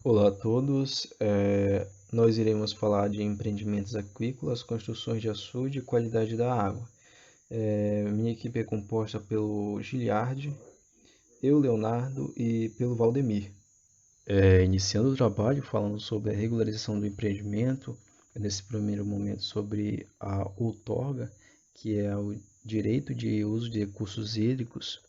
Olá a todos, nós iremos falar de empreendimentos aquícolas, construções de açude e qualidade da água. Minha equipe é composta pelo Giliardi, eu, Leonardo e pelo Valdemir. Iniciando o trabalho, falando sobre a regularização do empreendimento, nesse primeiro momento sobre a outorga, que é o direito de uso de recursos hídricos.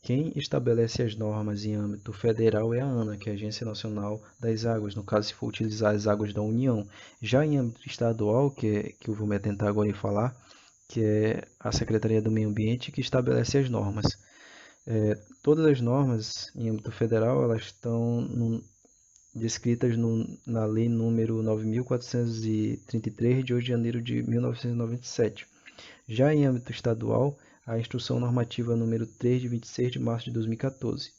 Quem estabelece as normas em âmbito federal é a ANA, que é a Agência Nacional das Águas, no caso, se for utilizar as águas da União. Já em âmbito estadual, que eu vou me atentar agora em falar, que é a Secretaria do Meio Ambiente que estabelece as normas. Todas as normas em âmbito federal, elas estão descritas na Lei número 9.433, de 8 de janeiro de 1997. Já em âmbito estadual, a Instrução Normativa número 3, de 26 de março de 2014.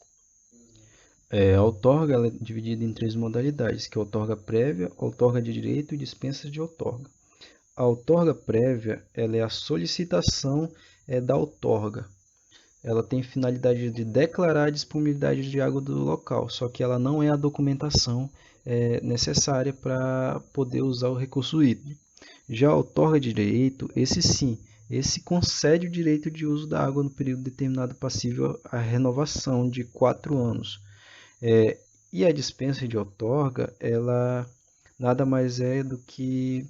A outorga ela é dividida em três modalidades, que é a outorga prévia, outorga de direito e dispensa de outorga. A outorga prévia ela é a solicitação da outorga. Ela tem finalidade de declarar a disponibilidade de água do local, só que ela não é a documentação necessária para poder usar o recurso hídrico. Já a outorga de direito, esse sim, esse concede o direito de uso da água no período determinado passível à renovação de 4 anos. E a dispensa de outorga, ela nada mais é do que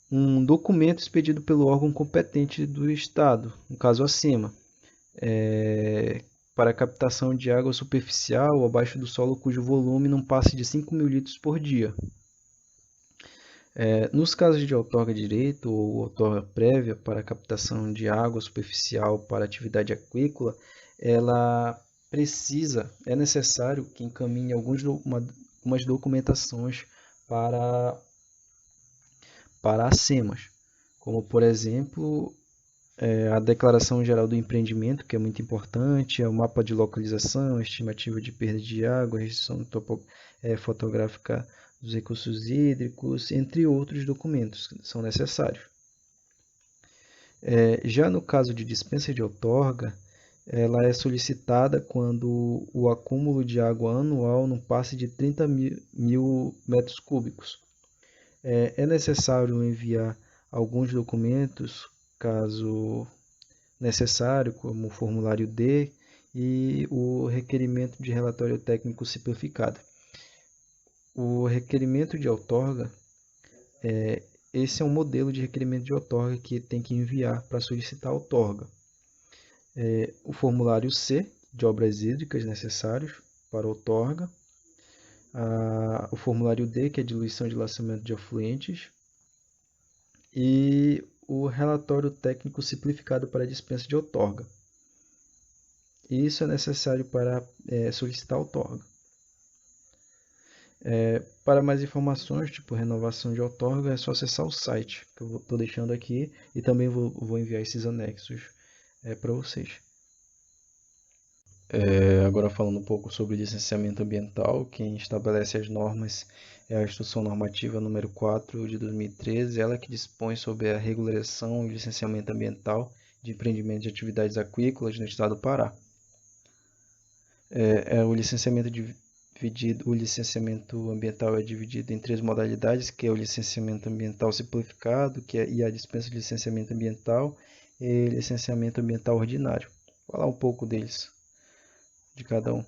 um documento expedido pelo órgão competente do Estado, no caso acima, para a captação de água superficial abaixo do solo cujo volume não passe de 5.000 litros por dia. Nos casos de outorga de direito ou outorga prévia para a captação de água superficial para atividade aquícola, ela é necessário que encaminhe algumas documentações para, para a SEMAS, como por exemplo a Declaração Geral do Empreendimento, que é muito importante, é o mapa de localização, estimativa de perda de água, restrição fotográfica dos recursos hídricos, entre outros documentos que são necessários. Já no caso de dispensa de outorga, ela é solicitada quando o acúmulo de água anual não passe de 30 mil metros cúbicos. É necessário enviar alguns documentos, caso necessário, como o formulário D e o requerimento de relatório técnico simplificado. O requerimento de outorga, esse é um modelo de requerimento de outorga que tem que enviar para solicitar a outorga. O formulário C, de obras hídricas necessários para outorga. O formulário D, que é diluição de laçamento de afluentes. E o relatório técnico simplificado para a dispensa de outorga. Isso é necessário para solicitar a outorga. Para mais informações, tipo renovação de outorga, é só acessar o site, que eu estou deixando aqui, e também vou enviar esses anexos para vocês. Agora falando um pouco sobre licenciamento ambiental, quem estabelece as normas é a Instrução Normativa número 4 de 2013, ela que dispõe sobre a regularização e licenciamento ambiental de empreendimento de atividades aquícolas no estado do Pará. O licenciamento ambiental é dividido em três modalidades, que é o licenciamento ambiental simplificado, e a dispensa de licenciamento ambiental e licenciamento ambiental ordinário. Vou falar um pouco deles, de cada um.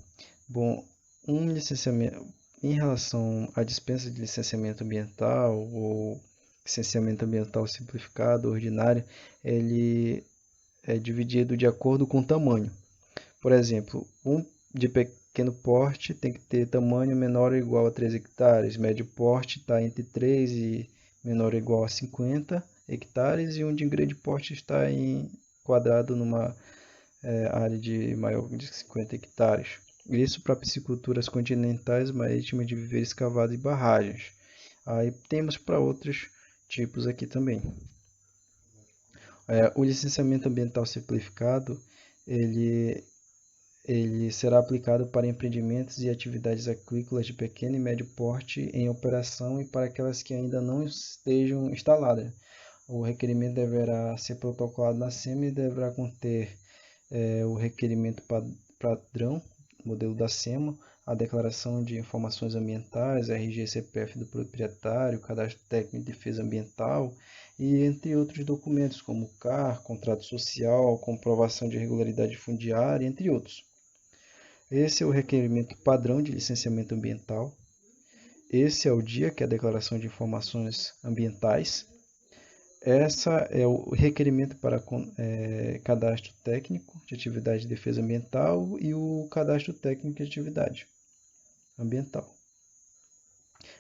Bom, em relação à dispensa de licenciamento ambiental ou licenciamento ambiental simplificado, ordinário, ele é dividido de acordo com o tamanho. Por exemplo, um de pequeno porte tem que ter tamanho menor ou igual a 3 hectares, médio porte está entre 3 e menor ou igual a 50 hectares, e um de grande porte está enquadrado numa área de maior de 50 hectares. Isso para pisciculturas continentais, marítimas de viveiro escavado e barragens. Aí temos para outros tipos aqui também. O licenciamento ambiental simplificado, ele será aplicado para empreendimentos e atividades aquícolas de pequeno e médio porte em operação e para aquelas que ainda não estejam instaladas. O requerimento deverá ser protocolado na SEMA e deverá conter o requerimento padrão, modelo da SEMA, a declaração de informações ambientais, RG e CPF do proprietário, cadastro técnico de defesa ambiental e entre outros documentos como CAR, contrato social, comprovação de regularidade fundiária, entre outros. Esse é o requerimento padrão de licenciamento ambiental. Esse é o dia, que é a declaração de informações ambientais. Essa é o requerimento para cadastro técnico de atividade de defesa ambiental e o cadastro técnico de atividade ambiental.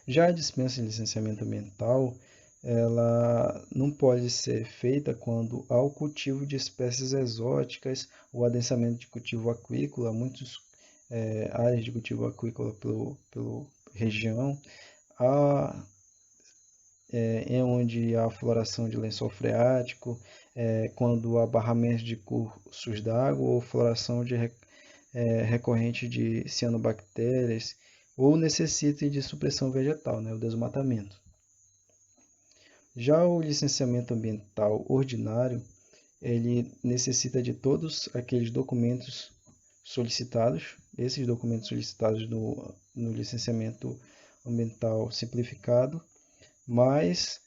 Já a dispensa de licenciamento ambiental, ela não pode ser feita quando há o cultivo de espécies exóticas ou adensamento de cultivo aquícola, muitas áreas de cultivo aquícola pela região, onde há floração de lençol freático, quando há barramento de cursos d'água ou floração recorrente de cianobactérias, ou necessite de supressão vegetal, o desmatamento. Já o licenciamento ambiental ordinário, ele necessita de todos aqueles documentos solicitados, esses documentos solicitados no licenciamento ambiental simplificado, mas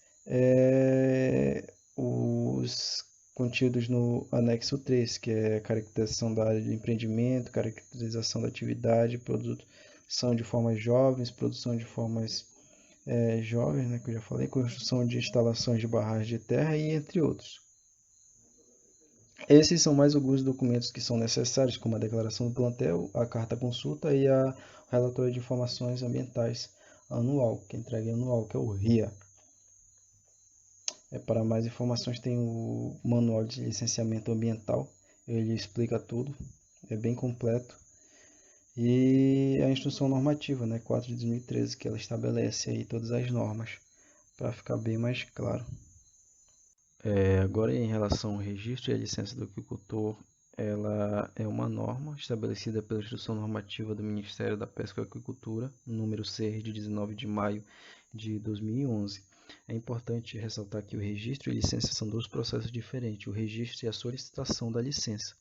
os contidos no anexo 3, que é a caracterização da área de empreendimento, caracterização da atividade, produção de formas jovens, produção de formas jovens, que eu já falei, construção de instalações de barragens de terra e entre outros. Esses são mais alguns documentos que são necessários, como a declaração do plantel, a carta consulta e a relatório de informações ambientais anual, que é entregue anual, que é o RIA. Para mais informações tem o manual de licenciamento ambiental, ele explica tudo, é bem completo. E a instrução normativa, 4 de 2013, que ela estabelece aí todas as normas, para ficar bem mais claro. Agora, em relação ao registro e a licença do aquicultor, ela é uma norma estabelecida pela Instrução Normativa do Ministério da Pesca e Aquicultura, número CER, de 19 de maio de 2011. É importante ressaltar que o registro e licença são dois processos diferentes, o registro e a solicitação da licença,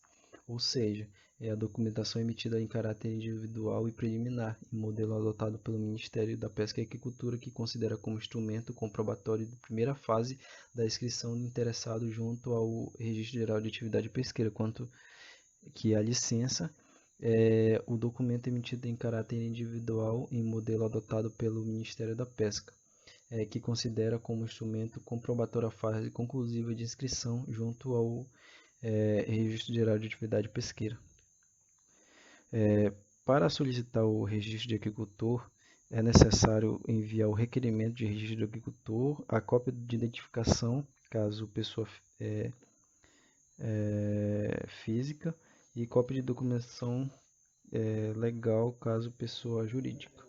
ou seja, é a documentação emitida em caráter individual e preliminar, em modelo adotado pelo Ministério da Pesca e Aquicultura, que considera como instrumento comprobatório de primeira fase da inscrição do interessado junto ao Registro Geral de Atividade Pesqueira, quanto que a licença é o documento emitido em caráter individual em modelo adotado pelo Ministério da Pesca, que considera como instrumento comprobatório a fase conclusiva de inscrição junto ao Registro Geral de Atividade Pesqueira. Para solicitar o registro de aquicultor, é necessário enviar o requerimento de registro de aquicultor, a cópia de identificação, caso pessoa física, e cópia de documentação legal, caso pessoa jurídica.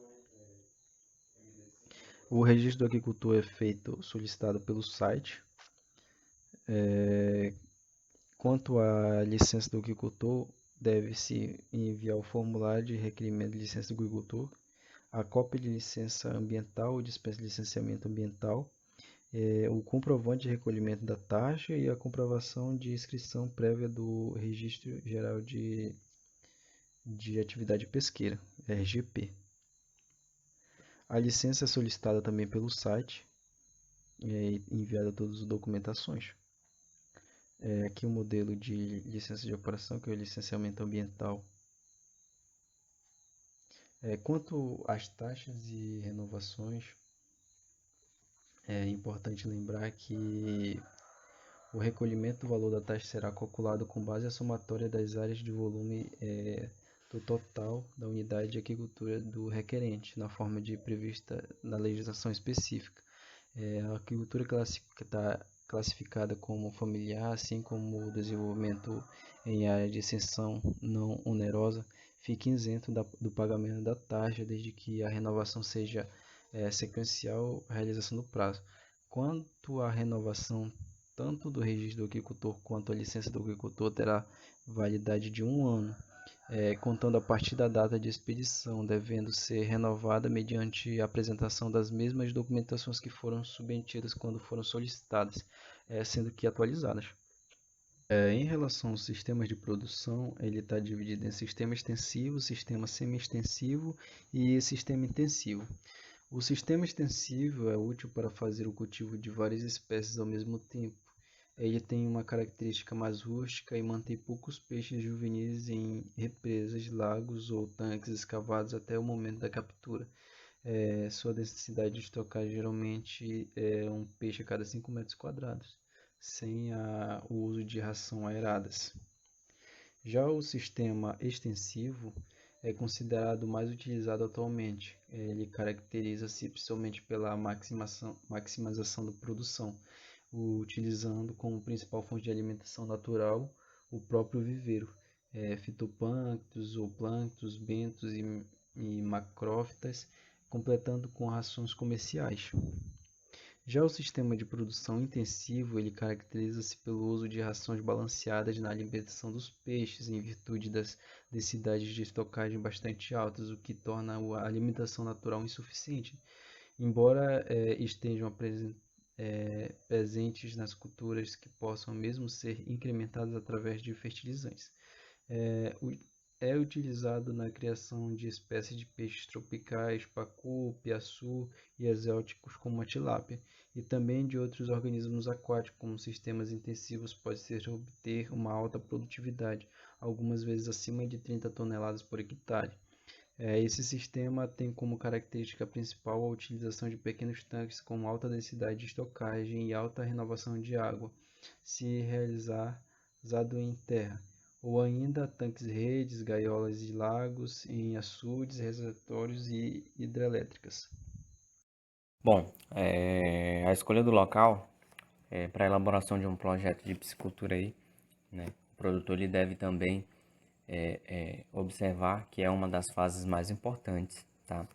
O registro do aquicultor é solicitado pelo site. Quanto à licença do aquicultor, deve-se enviar o formulário de requerimento de licença do agricultor, a cópia de licença ambiental ou dispensa de licenciamento ambiental, o comprovante de recolhimento da taxa e a comprovação de inscrição prévia do Registro Geral de Atividade Pesqueira, RGP. A licença é solicitada também pelo site e é enviada todas as documentações. Aqui o modelo de licença de operação, que é o licenciamento ambiental. Quanto às taxas e renovações, é importante lembrar que o recolhimento do valor da taxa será calculado com base na somatória das áreas de volume do total da unidade de aquicultura do requerente, na forma prevista na legislação específica. A aquicultura está classificada como familiar, assim como o desenvolvimento em área de extensão não onerosa, fica isento do pagamento da taxa, desde que a renovação seja sequencial à realização do prazo. Quanto à renovação, tanto do registro do aquicultor quanto a licença do aquicultor terá validade de 1 ano, contando a partir da data de expedição, devendo ser renovada mediante a apresentação das mesmas documentações que foram submetidas quando foram solicitadas, sendo que atualizadas. Em relação aos sistemas de produção, ele está dividido em sistema extensivo, sistema semi-extensivo e sistema intensivo. O sistema extensivo é útil para fazer o cultivo de várias espécies ao mesmo tempo. Ele tem uma característica mais rústica e mantém poucos peixes juvenis em represas, lagos ou tanques escavados até o momento da captura. Sua densidade de estocagem geralmente é um peixe a cada 5 metros quadrados, sem o uso de ração aeradas. Já o sistema extensivo é considerado o mais utilizado atualmente. Ele caracteriza-se principalmente pela maximização da produção, utilizando como principal fonte de alimentação natural o próprio viveiro, fitoplânctons, zooplânctons, bentos e macrófitas, completando com rações comerciais. Já o sistema de produção intensivo, ele caracteriza-se pelo uso de rações balanceadas na alimentação dos peixes, em virtude das densidades de estocagem bastante altas, o que torna a alimentação natural insuficiente, embora estejam presentes nas culturas que possam mesmo ser incrementadas através de fertilizantes. É, é utilizado na criação de espécies de peixes tropicais, pacu, piaçu e exóticos como a tilápia, e também de outros organismos aquáticos, como sistemas intensivos pode-se obter uma alta produtividade, algumas vezes acima de 30 toneladas por hectare. Esse sistema tem como característica principal a utilização de pequenos tanques com alta densidade de estocagem e alta renovação de água, se realizado em terra, ou ainda tanques-redes, gaiolas de lagos, em açudes, reservatórios e hidrelétricas. Bom, a escolha do local para a elaboração de um projeto de piscicultura aí, né? O produtor ele deve também observar que é uma das fases mais importantes, tá?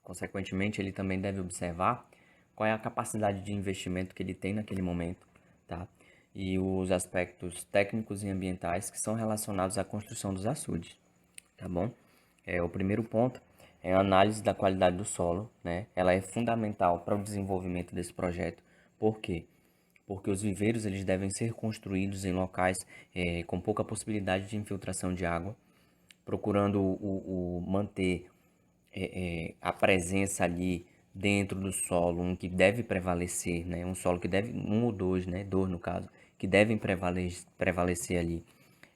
Consequentemente, ele também deve observar qual é a capacidade de investimento que ele tem naquele momento, tá? E os aspectos técnicos e ambientais que são relacionados à construção dos açudes, tá bom? O primeiro ponto é a análise da qualidade do solo, né? Ela é fundamental para o desenvolvimento desse projeto. Por quê? Porque os viveiros eles devem ser construídos em locais com pouca possibilidade de infiltração de água, procurando manter a presença ali dentro do solo, um que deve prevalecer, né? Um solo que deve, um ou dois, né? Dois no caso, que devem prevalecer ali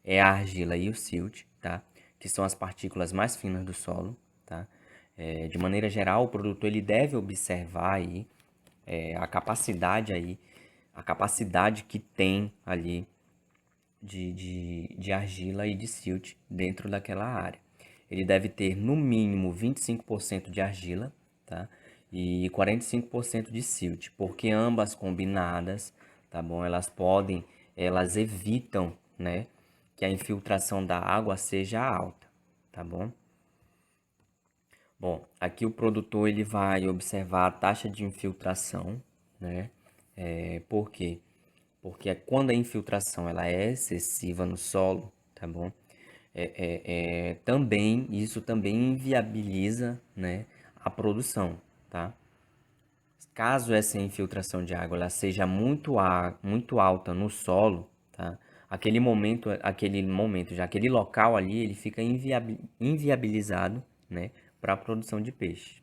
é a argila e o silt, tá? Que são as partículas mais finas do solo, tá? De maneira geral, o produtor ele deve observar aí a capacidade que tem ali de argila e de silt dentro daquela área. Ele deve ter no mínimo 25% de argila, tá? E 45% de silt, porque ambas combinadas, tá bom? Elas evitam, né, que a infiltração da água seja alta, tá bom? Bom, aqui o produtor ele vai observar a taxa de infiltração, né? Por quê? Porque quando a infiltração ela é excessiva no solo, tá bom? Também isso também inviabiliza, né, a produção, tá? Caso essa infiltração de água ela seja muito alta no solo, tá? Aquele local ali, ele fica inviabilizado, né, para a produção de peixe.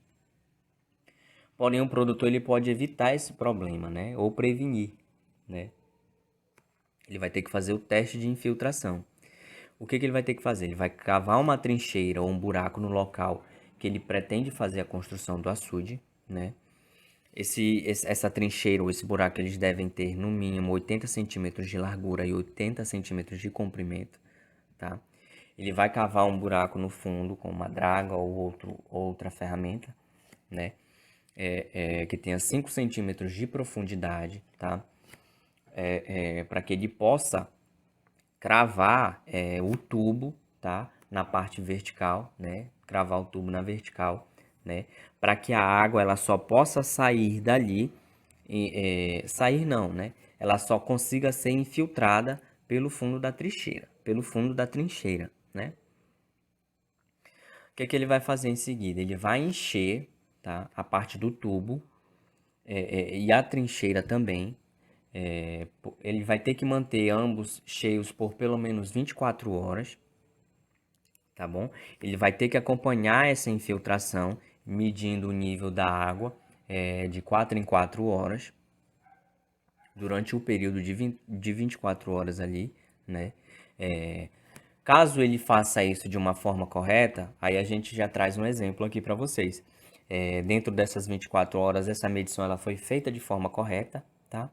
Porém, o produtor ele pode evitar esse problema, né, ou prevenir, né? Ele vai ter que fazer o teste de infiltração. O que ele vai ter que fazer? Ele vai cavar uma trincheira ou um buraco no local que ele pretende fazer a construção do açude, né? Essa trincheira ou esse buraco eles devem ter no mínimo 80 centímetros de largura e 80 centímetros de comprimento, tá? Ele vai cavar um buraco no fundo com uma draga ou outra ferramenta, né? Que tenha 5 centímetros de profundidade, tá? Para que ele possa cravar o tubo, tá? Na parte vertical, né? Cravar o tubo na vertical, né? Para que a água ela só possa sair dali, sair não, né? Ela só consiga ser infiltrada pelo fundo da trincheira, né? O que ele vai fazer em seguida? Ele vai encher, tá? A parte do tubo e a trincheira também ele vai ter que manter ambos cheios por pelo menos 24 horas, tá bom? Ele vai ter que acompanhar essa infiltração, medindo o nível da água de 4 em 4 horas, durante o período de 24 horas ali, né? Caso ele faça isso de uma forma correta, aí a gente já traz um exemplo aqui para vocês. Dentro dessas 24 horas, essa medição ela foi feita de forma correta, tá?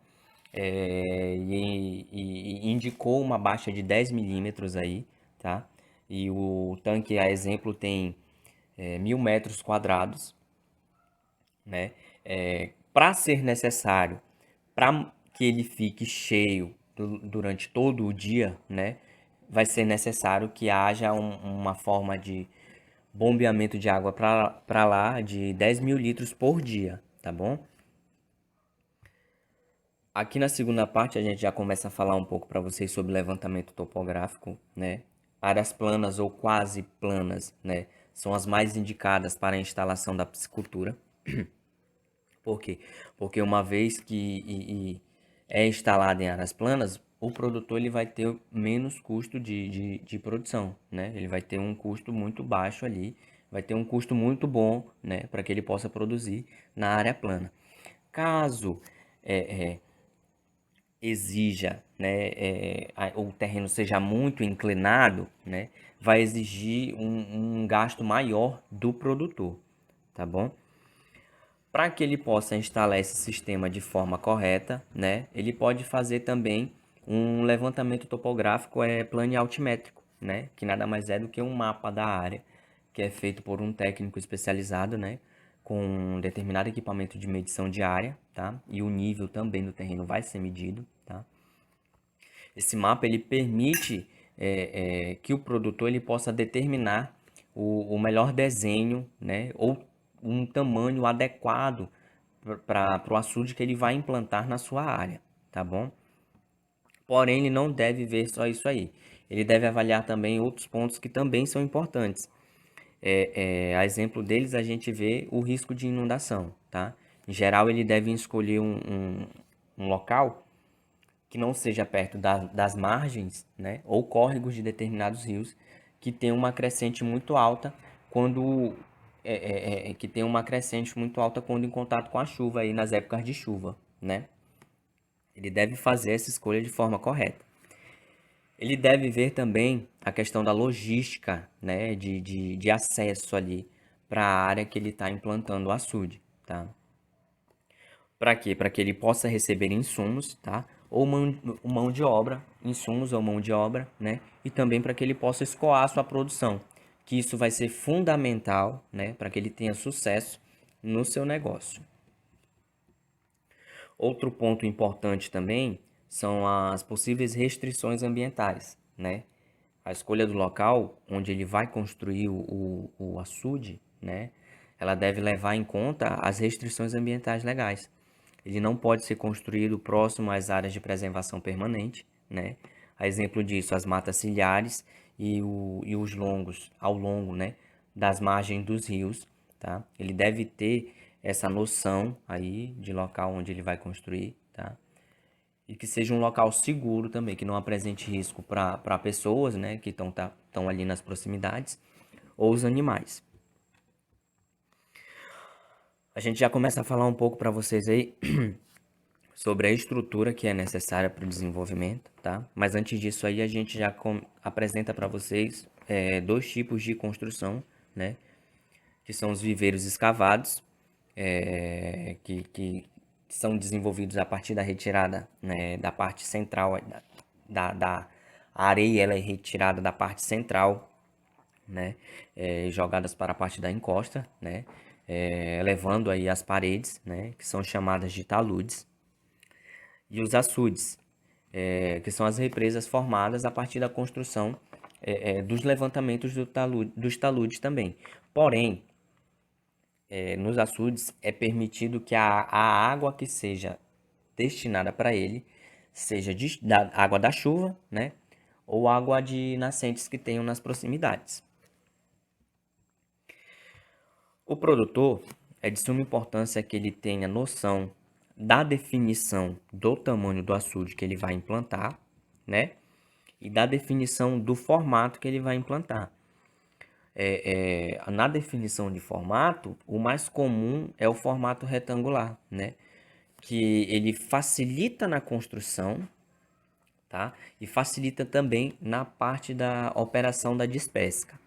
E indicou uma baixa de 10 milímetros aí, tá? E o tanque, a exemplo, tem 1.000 metros quadrados, né? Para ser necessário, para que ele fique cheio durante todo o dia, né? Vai ser necessário que haja uma forma de bombeamento de água para lá de 10.000 litros por dia, tá bom? Aqui na segunda parte a gente já começa a falar um pouco para vocês sobre levantamento topográfico, né? Áreas planas ou quase planas, né? São as mais indicadas para a instalação da piscicultura. Por quê? Porque uma vez que é instalado em áreas planas, o produtor ele vai ter menos custo de produção, né? Ele vai ter um custo muito baixo ali, vai ter um custo muito bom, né? Para que ele possa produzir na área plana. Caso exija, né, o terreno seja muito inclinado, né? Vai exigir um gasto maior do produtor, tá bom? Para que ele possa instalar esse sistema de forma correta, né, ele pode fazer também um levantamento topográfico plano altimétrico, né, que nada mais é do que um mapa da área, que é feito por um técnico especializado, né, com um determinado equipamento de medição de área, tá? E o nível também do terreno vai ser medido, tá? Esse mapa ele permite que o produtor ele possa determinar o melhor desenho, né, ou um tamanho adequado para o açude que ele vai implantar na sua área, tá bom? Porém, ele não deve ver só isso aí. Ele deve avaliar também outros pontos que também são importantes. A exemplo deles, a gente vê o risco de inundação, tá? Em geral, ele deve escolher um local que não seja perto das margens, né, ou córregos de determinados rios que tem uma crescente muito alta quando que tem uma crescente muito alta quando em contato com a chuva aí nas épocas de chuva, né? Ele deve fazer essa escolha de forma correta. Ele deve ver também a questão da logística, né, de acesso ali para a área que ele está implantando o açude, tá? Para quê? Para que ele possa receber insumos, tá? Ou mão de obra, insumos ou mão de obra, né? E também para que ele possa escoar a sua produção, que isso vai ser fundamental, né? Para que ele tenha sucesso no seu negócio. Outro ponto importante também são as possíveis restrições ambientais, né? A escolha do local onde ele vai construir o açude, né? Ela deve levar em conta as restrições ambientais legais. Ele não pode ser construído próximo às áreas de preservação permanente, né? A exemplo disso, as matas ciliares e os longos ao longo, né, das margens dos rios, tá? Ele deve ter essa noção aí de local onde ele vai construir, tá? E que seja um local seguro também, que não apresente risco para pessoas, né, que estão ali nas proximidades, ou os animais. A gente já começa a falar um pouco para vocês aí sobre a estrutura que é necessária para o desenvolvimento, tá? Mas antes disso aí a gente já apresenta para vocês dois tipos de construção, né? Que são os viveiros escavados, que são desenvolvidos a partir da retirada, né, da parte central da areia, ela é retirada da parte central, né, jogadas para a parte da encosta, né, levando aí as paredes, né, que são chamadas de taludes, e os açudes, que são as represas formadas a partir da construção dos levantamentos dos taludes também. Porém, nos açudes é permitido que a água que seja destinada para ele seja da água da chuva, né? Ou água de nascentes que tenham nas proximidades. O produtor é de suma importância que ele tenha noção da definição do tamanho do açude que ele vai implantar, né? E da definição do formato que ele vai implantar. Na definição de formato, o mais comum é o formato retangular, né? Que ele facilita na construção, tá? E facilita também na parte da operação da despesca.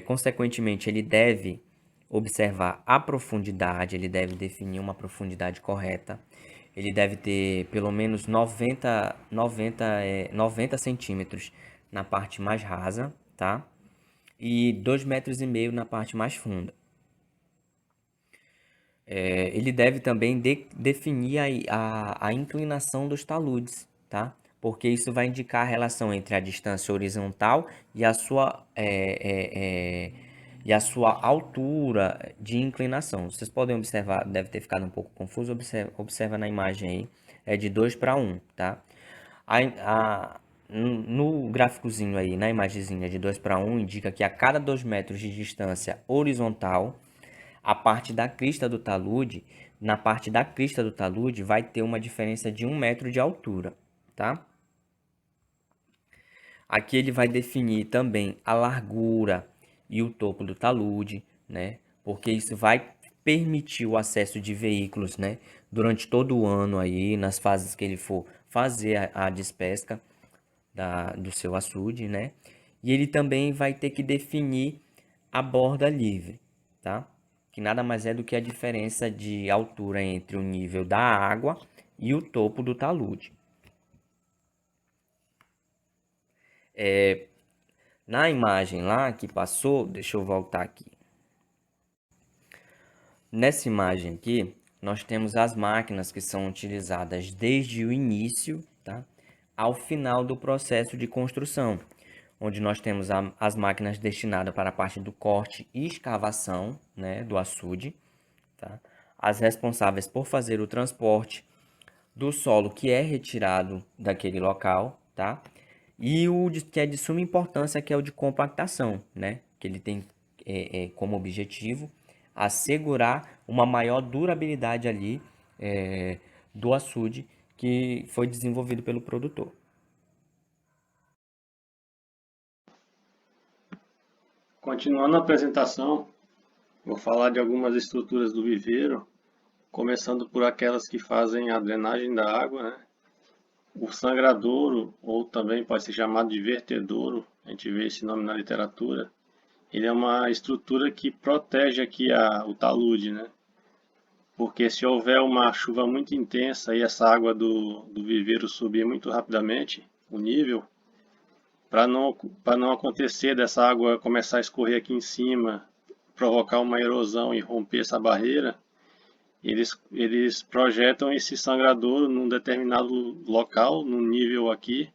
Consequentemente, ele deve observar a profundidade, ele deve definir uma profundidade correta, ele deve ter pelo menos 90 centímetros na parte mais rasa, tá? E 2,5 metros na parte mais funda. Ele deve também definir a inclinação dos taludes, tá? Porque isso vai indicar a relação entre a distância horizontal e a sua altura de inclinação. Vocês podem observar, deve ter ficado um pouco confuso, observa na imagem aí, é de 2 para 1, tá? No gráficozinho aí, na imagenzinha de 2 para 1, indica que a cada 2 metros de distância horizontal, a parte da crista do talude, na parte da crista do talude vai ter uma diferença de 1 metro de altura, tá? Aqui ele vai definir também a largura e o topo do talude, né? Porque isso vai permitir o acesso de veículos, né? Durante todo o ano aí, nas fases que ele for fazer a despesca do seu açude, né? E ele também vai ter que definir a borda livre, tá? Que nada mais é do que a diferença de altura entre o nível da água e o topo do talude. Na imagem lá que passou, deixa eu voltar aqui. Nessa imagem aqui, nós temos as máquinas que são utilizadas desde o início, tá? Ao final do processo de construção, onde nós temos as máquinas destinadas para a parte do corte e escavação, né, do açude, tá? As responsáveis por fazer o transporte do solo que é retirado daquele local, tá? E que é de suma importância, que é o de compactação, né? Que ele tem como objetivo assegurar uma maior durabilidade ali do açude que foi desenvolvido pelo produtor. Continuando a apresentação, vou falar de algumas estruturas do viveiro, começando por aquelas que fazem a drenagem da água, né? O sangradouro, ou também pode ser chamado de vertedouro, a gente vê esse nome na literatura, ele é uma estrutura que protege aqui o talude, né? Porque se houver uma chuva muito intensa e essa água do viveiro subir muito rapidamente, o nível, para não acontecer dessa água começar a escorrer aqui em cima, provocar uma erosão e romper essa barreira, eles projetam esse sangradouro num determinado local, num nível aqui,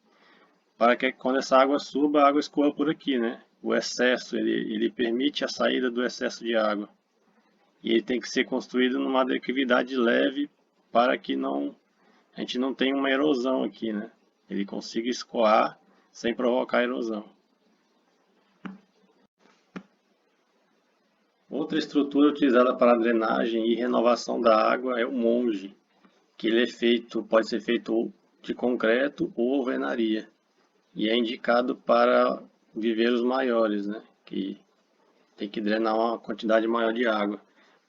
para que quando essa água suba, a água escorra por aqui, né? O excesso, ele permite a saída do excesso de água. E ele tem que ser construído numa declividade leve para que a gente não tenha uma erosão aqui, né? Ele consiga escoar sem provocar erosão. Outra estrutura utilizada para drenagem e renovação da água é o monge, que ele pode ser feito de concreto ou alvenaria, e é indicado para viveiros maiores, né, que tem que drenar uma quantidade maior de água.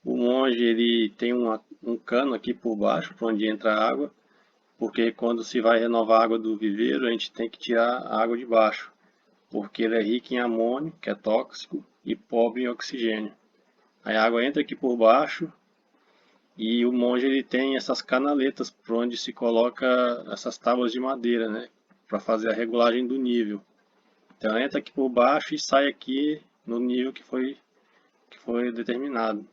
O monge ele tem um cano aqui por baixo, por onde entra a água, porque quando se vai renovar a água do viveiro, a gente tem que tirar a água de baixo, porque ele é rico em amônio, que é tóxico, e pobre em oxigênio. Aí a água entra aqui por baixo e o monge ele tem essas canaletas por onde se coloca essas tábuas de madeira, né, para fazer a regulagem do nível. Então ela entra aqui por baixo e sai aqui no nível que foi determinado.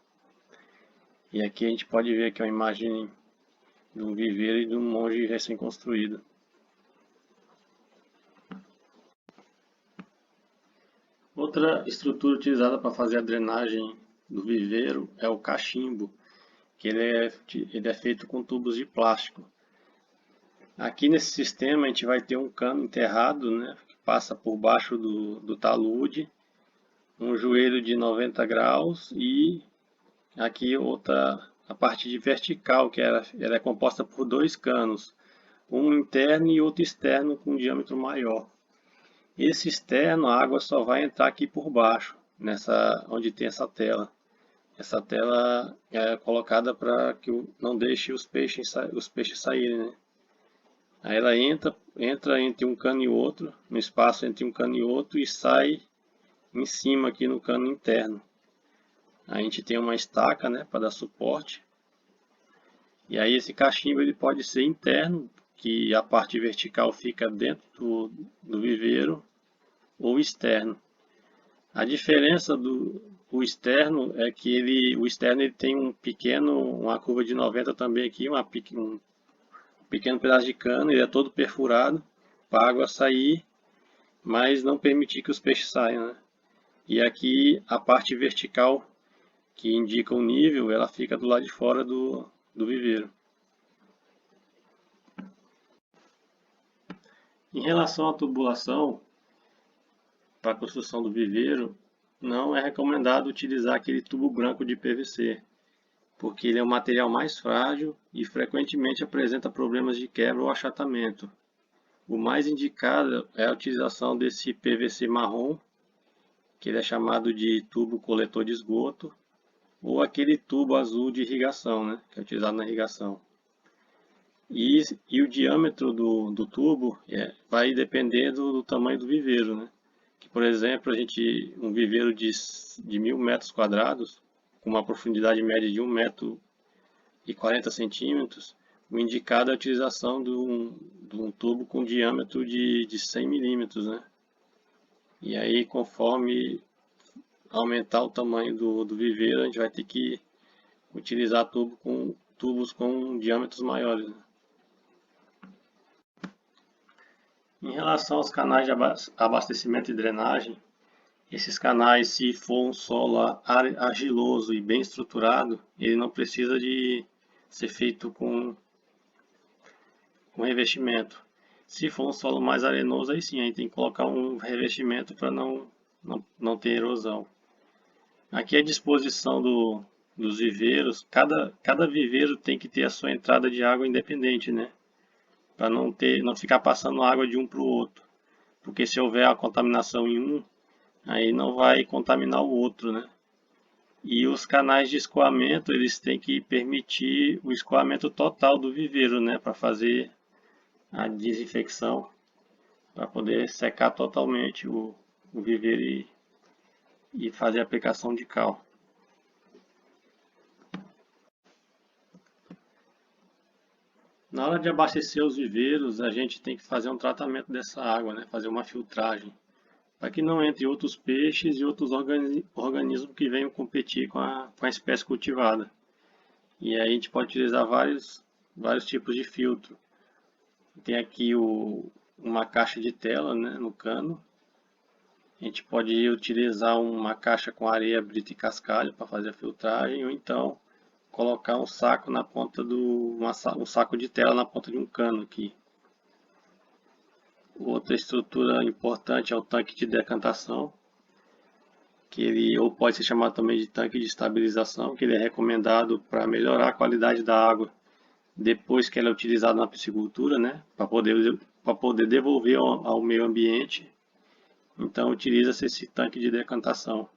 E aqui a gente pode ver aqui uma imagem de um viveiro e de um monge recém-construído. Outra estrutura utilizada para fazer a drenagem do viveiro é o cachimbo, que ele é feito com tubos de plástico. Aqui nesse sistema a gente vai ter um cano enterrado, né, que passa por baixo do talude, um joelho de 90 graus e aqui outra a parte vertical, que ela é composta por dois canos, um interno e outro externo com um diâmetro maior. Esse externo, a água só vai entrar aqui por baixo, onde tem essa tela. Essa tela é colocada para que não deixe os peixes saírem, né? Aí ela entra entre um cano e outro, no espaço entre um cano e outro, e sai em cima aqui no cano interno. A gente tem uma estaca, né, para dar suporte. E aí esse cachimbo ele pode ser interno, que a parte vertical fica dentro do viveiro, ou externo. A diferença do externo é que o externo ele tem uma curva de 90 também aqui, um pequeno pedaço de cano, ele é todo perfurado para a água sair, mas não permitir que os peixes saiam, né? E aqui a parte vertical, que indica o nível, ela fica do lado de fora do viveiro. Em relação à tubulação, para a construção do viveiro, não é recomendado utilizar aquele tubo branco de PVC, porque ele é um material mais frágil e frequentemente apresenta problemas de quebra ou achatamento. O mais indicado é a utilização desse PVC marrom, que ele é chamado de tubo coletor de esgoto, ou aquele tubo azul de irrigação, né, que é utilizado na irrigação. E o diâmetro do tubo vai depender do tamanho do viveiro, né? Que, por exemplo, um viveiro de 1.000 metros quadrados, com uma profundidade média de 1,40 m, o indicado é a utilização de um tubo com diâmetro de 100 milímetros, né? E aí, conforme aumentar o tamanho do viveiro, a gente vai ter que utilizar tubos com diâmetros maiores, né? Em relação aos canais de abastecimento e drenagem, esses canais, se for um solo argiloso e bem estruturado, ele não precisa de ser feito com revestimento. Se for um solo mais arenoso, aí sim, a gente tem que colocar um revestimento para não ter erosão. Aqui a disposição dos viveiros, cada viveiro tem que ter a sua entrada de água independente, né? Para não ficar passando água de um para o outro. Porque se houver a contaminação em um, aí não vai contaminar o outro, né? E os canais de escoamento, eles têm que permitir o escoamento total do viveiro, né? Para fazer a desinfecção, para poder secar totalmente o viveiro e fazer a aplicação de cal. Na hora de abastecer os viveiros, a gente tem que fazer um tratamento dessa água, né? Fazer uma filtragem, para que não entre outros peixes e outros organismos que venham competir com a espécie cultivada. E aí a gente pode utilizar vários tipos de filtro. Tem aqui uma caixa de tela, né, no cano. A gente pode utilizar uma caixa com areia, brita e cascalho para fazer a filtragem, ou então colocar um saco na ponta um saco de tela na ponta de um cano aqui. Outra estrutura importante é o tanque de decantação, que ele ou pode ser chamado também de tanque de estabilização, que ele é recomendado para melhorar a qualidade da água depois que ela é utilizada na piscicultura, né, para poder devolver ao meio ambiente. Então utiliza-se esse tanque de decantação.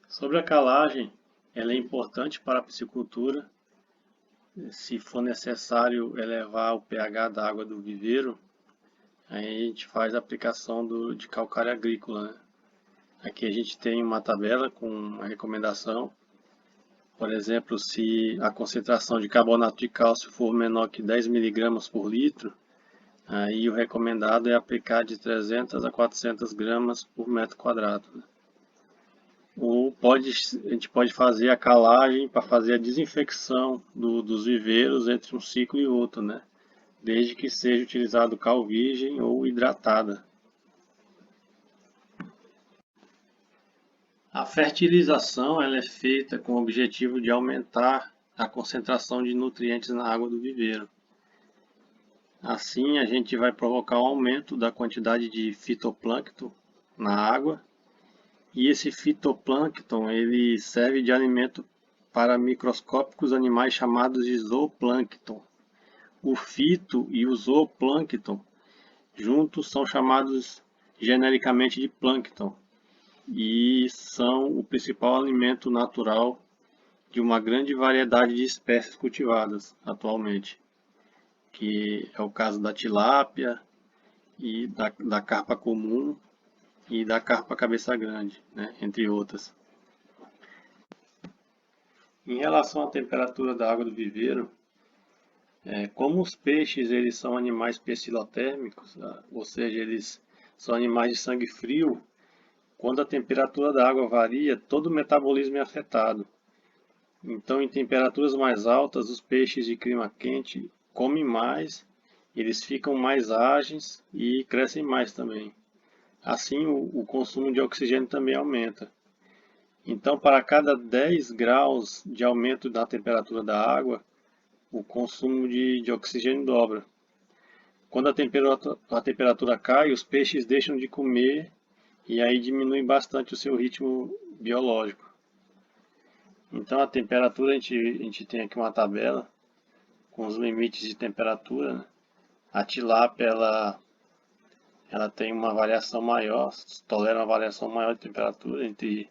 Sobre a calagem, ela é importante para a piscicultura. Se for necessário elevar o pH da água do viveiro, aí a gente faz a aplicação de calcário agrícola, né? Aqui a gente tem uma tabela com uma recomendação. Por exemplo, se a concentração de carbonato de cálcio for menor que 10 mg por litro, aí o recomendado é aplicar de 300 a 400 gramas por metro quadrado, né? Ou a gente pode fazer a calagem para fazer a desinfecção dos viveiros entre um ciclo e outro, né? Desde que seja utilizado cal virgem ou hidratada. A fertilização ela é feita com o objetivo de aumentar a concentração de nutrientes na água do viveiro. Assim, a gente vai provocar um aumento da quantidade de fitoplâncton na água E esse fitoplâncton, ele serve de alimento para microscópicos animais chamados de zooplâncton. O fito e o zooplâncton juntos são chamados genericamente de plâncton e são o principal alimento natural de uma grande variedade de espécies cultivadas atualmente, que é o caso da tilápia e da carpa comum e da carpa cabeça grande, né, entre outras. Em relação à temperatura da água do viveiro, como os peixes eles são animais pecilotérmicos, ou seja, eles são animais de sangue frio, quando a temperatura da água varia, todo o metabolismo é afetado. Então, em temperaturas mais altas, os peixes de clima quente comem mais, eles ficam mais ágeis e crescem mais também. Assim, o consumo de oxigênio também aumenta. Então, para cada 10 graus de aumento da temperatura da água, o consumo de oxigênio dobra. Quando a temperatura cai, os peixes deixam de comer e aí diminui bastante o seu ritmo biológico. Então, a temperatura, a gente tem aqui uma tabela com os limites de temperatura, né? A tilápia, ela tem uma variação maior, tolera uma variação maior de temperatura, entre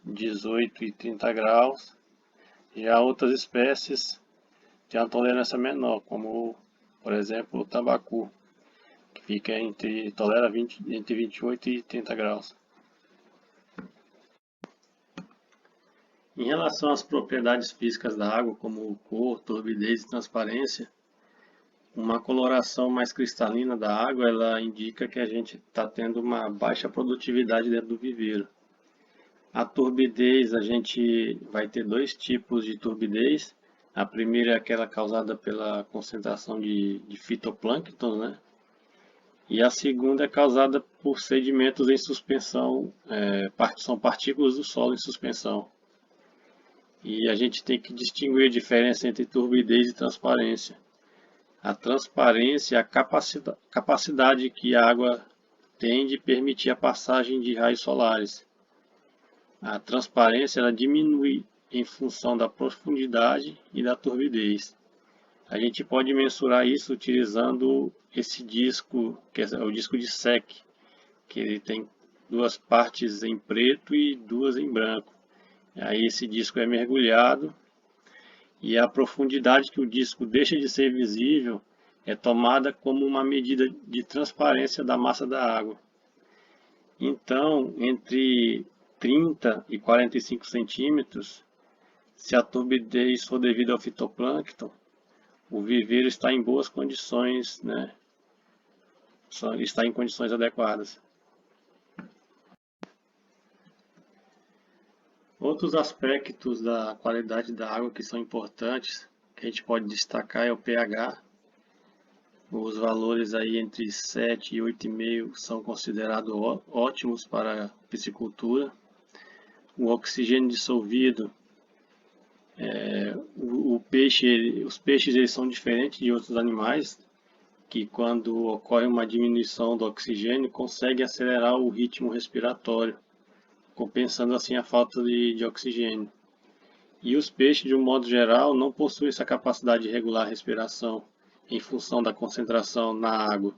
18 e 30 graus. Já outras espécies têm uma tolerância menor, como, por exemplo, o tambacu, que fica tolera entre 28 e 30 graus. Em relação às propriedades físicas da água, como cor, turbidez e transparência, uma coloração mais cristalina da água, ela indica que a gente está tendo uma baixa produtividade dentro do viveiro. A turbidez, a gente vai ter dois tipos de turbidez. A primeira é aquela causada pela concentração de fitoplâncton, né? E a segunda é causada por sedimentos em suspensão, são partículas do solo em suspensão. E a gente tem que distinguir a diferença entre turbidez e transparência. A transparência é a capacidade que a água tem de permitir a passagem de raios solares. A transparência ela diminui em função da profundidade e da turbidez. A gente pode mensurar isso utilizando esse disco, que é o disco de SEC, que ele tem duas partes em preto e duas em branco. Aí esse disco é mergulhado e a profundidade que o disco deixa de ser visível é tomada como uma medida de transparência da massa da água. Então, entre 30 e 45 centímetros, se a turbidez for devido ao fitoplâncton, o viveiro está em boas condições, né? Está em condições adequadas. Outros aspectos da qualidade da água que são importantes, que a gente pode destacar, é o pH. Os valores aí entre 7 e 8,5 são considerados ótimos para a piscicultura. O oxigênio dissolvido, os peixes eles são diferentes de outros animais, que quando ocorre uma diminuição do oxigênio, conseguem acelerar o ritmo respiratório, compensando assim a falta de oxigênio. E os peixes, de um modo geral, não possuem essa capacidade de regular a respiração em função da concentração na água.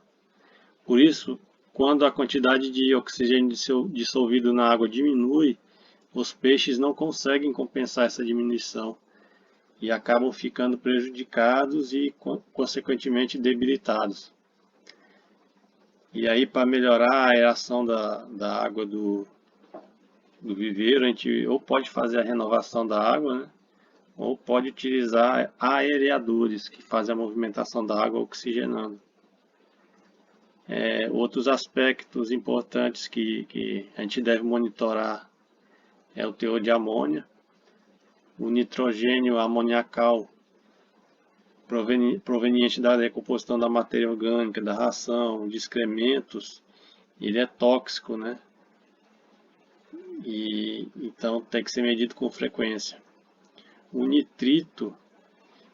Por isso, quando a quantidade de oxigênio dissolvido na água diminui, os peixes não conseguem compensar essa diminuição e acabam ficando prejudicados e, consequentemente, debilitados. E aí, para melhorar a aeração da água do viveiro, a gente ou pode fazer a renovação da água, né? Ou pode utilizar aereadores, que fazem a movimentação da água oxigenando. Outros aspectos importantes que a gente deve monitorar é o teor de amônia, o nitrogênio amoniacal proveniente da decomposição da matéria orgânica, da ração, de excrementos, ele é tóxico, né? E então tem que ser medido com frequência. O nitrito,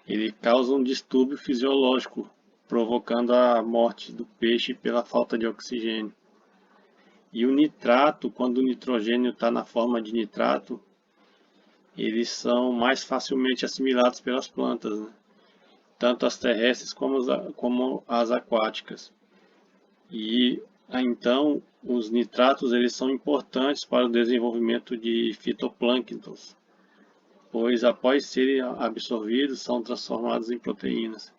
ele causa um distúrbio fisiológico, provocando a morte do peixe pela falta de oxigênio. E o nitrato, quando o nitrogênio está na forma de nitrato, eles são mais facilmente assimilados pelas plantas, né? Tanto as terrestres como as aquáticas. E então os nitratos eles são importantes para o desenvolvimento de fitoplânctons, pois após serem absorvidos são transformados em proteínas.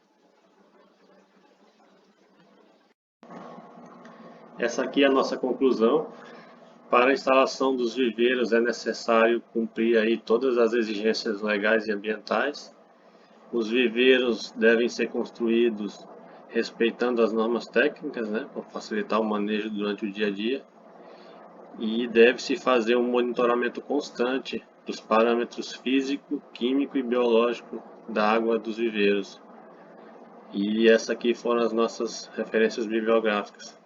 Essa aqui é a nossa conclusão. Para a instalação dos viveiros é necessário cumprir aí todas as exigências legais e ambientais. Os viveiros devem ser construídos respeitando as normas técnicas, né, para facilitar o manejo durante o dia a dia. E deve-se fazer um monitoramento constante dos parâmetros físico, químico e biológico da água dos viveiros. E essa aqui foram as nossas referências bibliográficas.